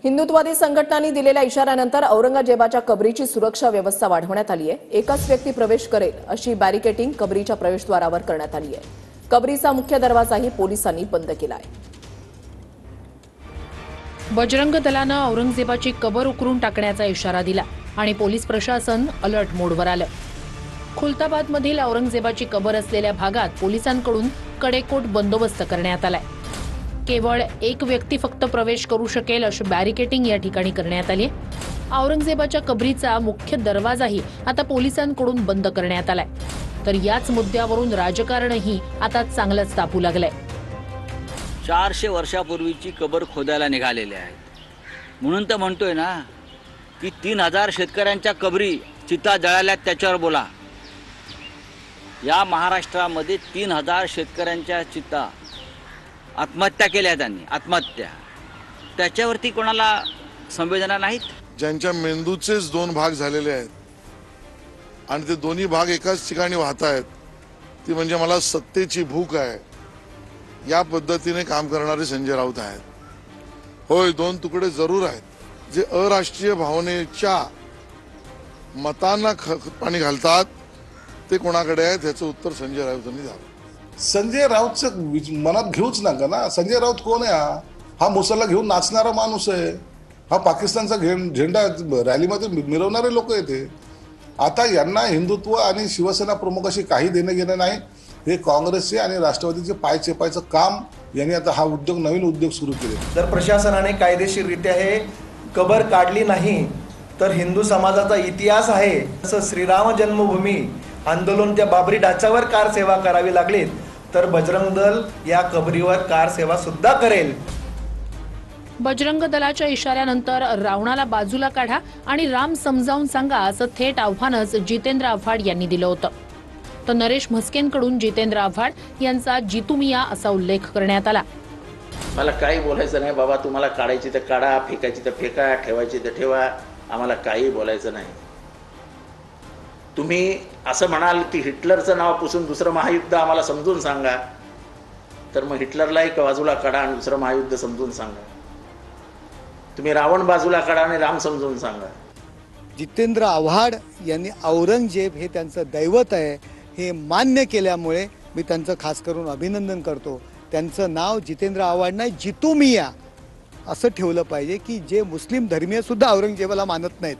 हिंदुत्ववादी संघटनांनी दिलेल्या इशाऱ्यानंतर औरंगजेबाच्या कबरीची सुरक्षा व्यवस्था वाढवण्यात आली आहे। एकच व्यक्ती प्रवेश करेल अशी बॅरिकेडिंग कबरीच्या प्रवेशद्वारावर करण्यात आली आहे। कबरीचा मुख्य दरवाजाही पोलिसांनी बंद केला आहे। बजरंग दलानं औरंगजेबाची कबर उकरून टाकण्याचा इशारा दिला आणि पोलीस प्रशासन अलर्ट मोडवर आलं। खुलताबादमधील औरंगजेबाची कबर असलेल्या भागात पोलिसांकडून कडेकोट बंदोबस्त करण्यात आलाय। केवळ एक व्यक्ती फक्त प्रवेश करू शकेल अशी बॅरिकेडिंग या ठिकाणी करण्यात आली। औरंगजेबाच्या कबरीचा मुख्य दरवाजाही आता पोलिसांकडून बंद करण्यात आलाय। तर याच मुद्द्यावरून राजकारणही आता चांगलंच तापू लागलंय। 400 वर्षापूर्वीची कबर खोदायला निघालेले आहेत म्हणून तर म्हणतोय ना की 3000 शेतकऱ्यांच्या कबरी चिता जळाल्यात त्याच्यावर बोला। या महाराष्ट्रामध्ये 3000 शेतकऱ्यांच्या चिता आत्महत्या केल्या त्यांनी, आत्महत्या, त्याच्यावरती कोणाला संवेदना नाहीत। ज्यांच्या मेंदूचेच 2 भाग झालेले आहेत आणि ते दोन्ही भाग एकाच ठिकाणी वाहत आहेत, ती म्हणजे मला सत्तेची भूक आहे या पद्धतीने काम करणारे संजय राऊत आहेत। होय, 2 तुकडे जरूर आहेत जे अराष्ट्रीय भावनेच्या मतांना पाणी घालतात, ते कोणाकडे आहेत ह्याचं उत्तर संजय राऊतांनी द्यावं। संजय राऊतचं मनात घेऊच नका ना। संजय राऊत कोण आहे? हा मुसलला घेऊन नाचणारा माणूस आहे। हा पाकिस्तानचा झेंडा रॅलीमध्ये मिरवणारे लोक आहेत। आता यांना हिंदुत्व आणि शिवसेना प्रमुखाशी काही देणं घेणं नाही। हे काँग्रेसचे आणि राष्ट्रवादीचे पाय चेपायचं काम यांनी आता हा उद्योग, नवीन उद्योग सुरू केले। जर प्रशासनाने कायदेशीररित्या हे कबर काढली नाही तर हिंदू समाजाचा इतिहास आहे जसं श्रीराम जन्मभूमी आंदोलन त्या बाबरी ढाच्यावर कार सेवा करावी लागली तर बजरंग दल या कबरीवर कार सेवा सुद्धा करेल। बजरंग दलाच्या इशाऱ्यानंतर रावणाला बाजूला काढा आणि राम समजावून सांगा असं थेट आव्हानच जितेंद्र आव्हाड यांनी दिलं होतं। तर नरेश म्हस्केंकडून जितेंद्र आव्हाड यांचा जितुमिया असा उल्लेख करण्यात आला। मला काही बोलायचं नाही बाबा, तुम्हाला काढायची तर काढा, फेकायची तर फेका, ठेवायची तर ठेवा, आम्हाला काही बोलायचं नाही। तुम्ही असं म्हणाल की हिटलरचं नाव पुसून दुसरं महायुद्ध आम्हाला समजून सांगा, तर मग हिटलरला एक बाजूला काढा आणि दुसरं महायुद्ध समजून सांगा। तुम्ही रावण बाजूला काढा आणि राम समजून सांगा। जितेंद्र आव्हाड यांनी औरंगजेब हे त्यांचं दैवत आहे हे मान्य केल्यामुळे मी त्यांचं खास करून अभिनंदन करतो। त्यांचं नाव जितेंद्र आव्हाड नाही, जितुमिया असं ठेवलं पाहिजे की जे मुस्लिम धर्मीय सुद्धा औरंगजेबाला मानत नाहीत।